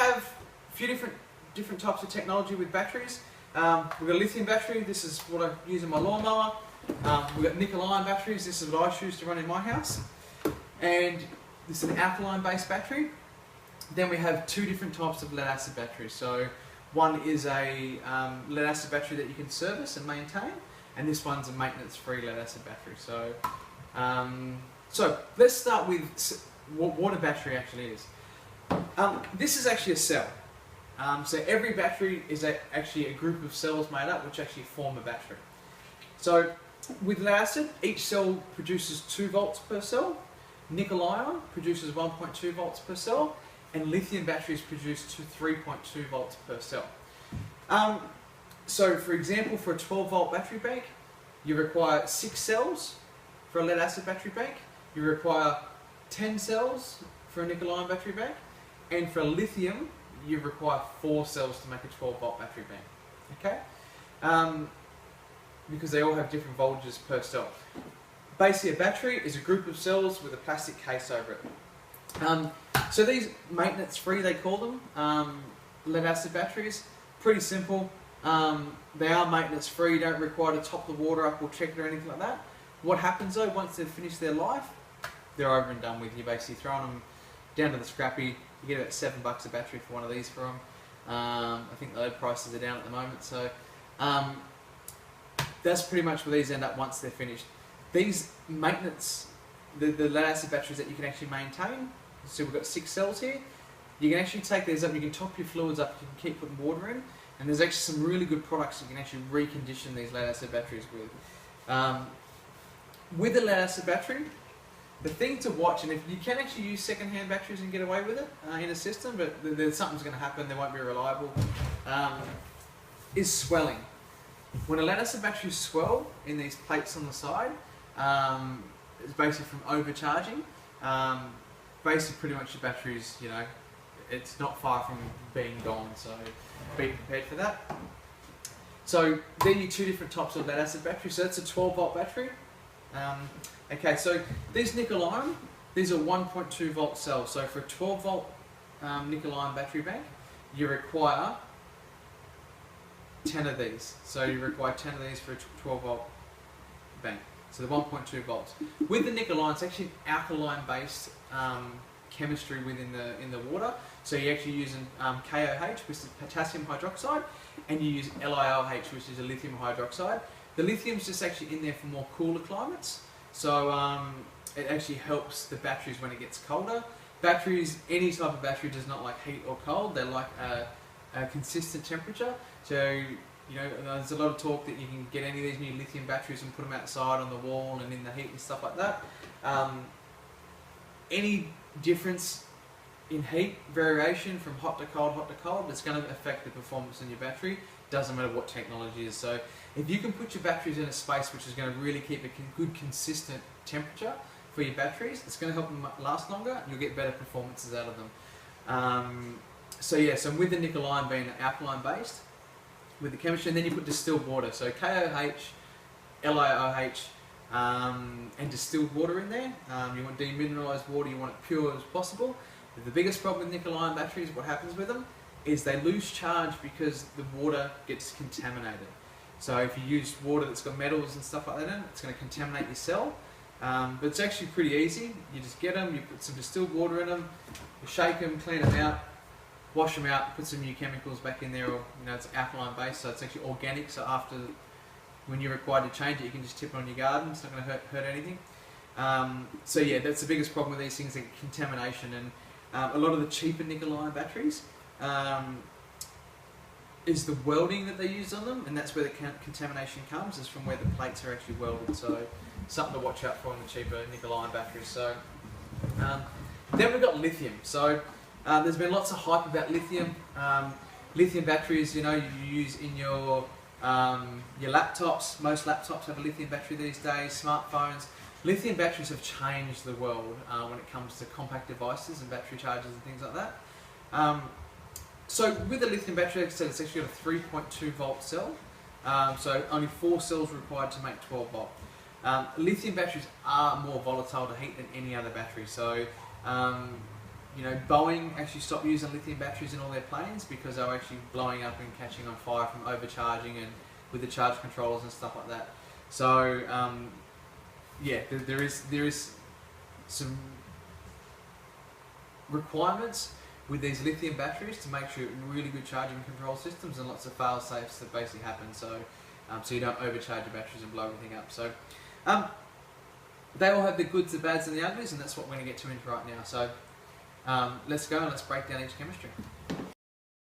have a few different types of technology with batteries. We've got a lithium battery. This is what I use in my lawnmower. We've got nickel-ion batteries. This is what I choose to run in my house. And this is an alkaline-based battery. Then we have two different types of lead-acid batteries. So one is a lead-acid battery that you can service and maintain, and this one's a maintenance-free lead-acid battery. So let's start with what a battery actually is. This is actually a cell. So every battery is actually a group of cells made up which actually form a battery. So with lead-acid, each cell produces 2 volts per cell. Nickel-ion produces 1.2 volts per cell, and lithium batteries produce 3.2 volts per cell. So for example, for a 12 volt battery bank, you require 6 cells for a lead acid battery bank, you require 10 cells for a nickel-ion battery bank, and for lithium, you require 4 cells to make a 12 volt battery bank. Okay? Because they all have different voltages per cell. Basically, a battery is a group of cells with a plastic case over it. So these maintenance-free, they call them, lead-acid batteries. Pretty simple. They are maintenance-free, don't require to top the water up or check it or anything like that. What happens though, once they've finished their life, they're over and done with. You're basically throwing them down to the scrappy. You get about $7 a battery for one of these for them. I think the load prices are down at the moment, so that's pretty much where these end up once they're finished. These maintenance, the lead-acid batteries that you can actually maintain, so we've got 6 cells here, you can actually take these up, you can top your fluids up, you can keep putting water in, and there's actually some really good products you can actually recondition these lead-acid batteries with. With a lead-acid battery, the thing to watch, and if you can actually use second-hand batteries and get away with it in a system, but something's going to happen, they won't be reliable, is swelling. When a lead-acid battery swell in these plates on the side, it's basically from overcharging. Basically, pretty much your batteries, you know, it's not far from being gone, so be prepared for that. So there are your 2 different types of lead-acid batteries. So that's a 12 volt battery. Okay, so these nickel-ion, these are 1.2 volt cells. So for a 12 volt nickel-ion battery bank, you require 10 of these. So you require 10 of these for a 12 volt bank. So the 1.2 volts. With the nickel-ion, it's actually an alkaline-based chemistry within the water. So you're actually using KOH, which is potassium hydroxide, and you use LiOH, which is a lithium hydroxide. The lithium's just actually in there for more cooler climates. So it actually helps the batteries when it gets colder. Batteries, any type of battery does not like heat or cold. They like a consistent temperature. So you know, there's a lot of talk that you can get any of these new lithium batteries and put them outside on the wall and in the heat and stuff like that. Any difference in heat variation from hot to cold, it's going to affect the performance in your battery. Doesn't matter what technology is. So if you can put your batteries in a space which is going to really keep a good consistent temperature for your batteries, it's going to help them last longer and you'll get better performances out of them. So yeah, so with the nickel-ion being alkaline based, with the chemistry, and then you put distilled water, so KOH, LiOH, and distilled water in there. You want demineralized water, you want it pure as possible. But the biggest problem with nickel-ion batteries, what happens with them, is they lose charge because the water gets contaminated. So if you use water that's got metals and stuff like that in it, it's going to contaminate your cell. But it's actually pretty easy. You just get them, you put some distilled water in them, you shake them, clean them out, wash them out, put some new chemicals back in there, or you know, it's alkaline based, so it's actually organic. So after, when you're required to change it, you can just tip it on your garden. It's not going to hurt anything. So yeah, that's the biggest problem with these things, like contamination. And a lot of the cheaper nickel-ion batteries is the welding that they use on them, and that's where the contamination comes, is from where the plates are actually welded. So something to watch out for on the cheaper nickel-ion batteries. So then we've got lithium. So there's been lots of hype about lithium. Lithium batteries, you know, you use in your laptops. Most laptops have a lithium battery these days, smartphones. Lithium batteries have changed the world when it comes to compact devices and battery chargers and things like that. So with a lithium battery, like I said, it's actually got a 3.2 volt cell. So only 4 cells required to make 12 volt. Lithium batteries are more volatile to heat than any other battery. So you know, Boeing actually stopped using lithium batteries in all their planes because they were actually blowing up and catching on fire from overcharging and with the charge controllers and stuff like that. So yeah, there is some requirements with these lithium batteries to make sure really good charging control systems and lots of fail safes that basically happen. So so you don't overcharge your batteries and blow everything up. So they all have the goods, the bads, and the uglies, and that's what we're going to get into right now. So let's go and let's break down each chemistry.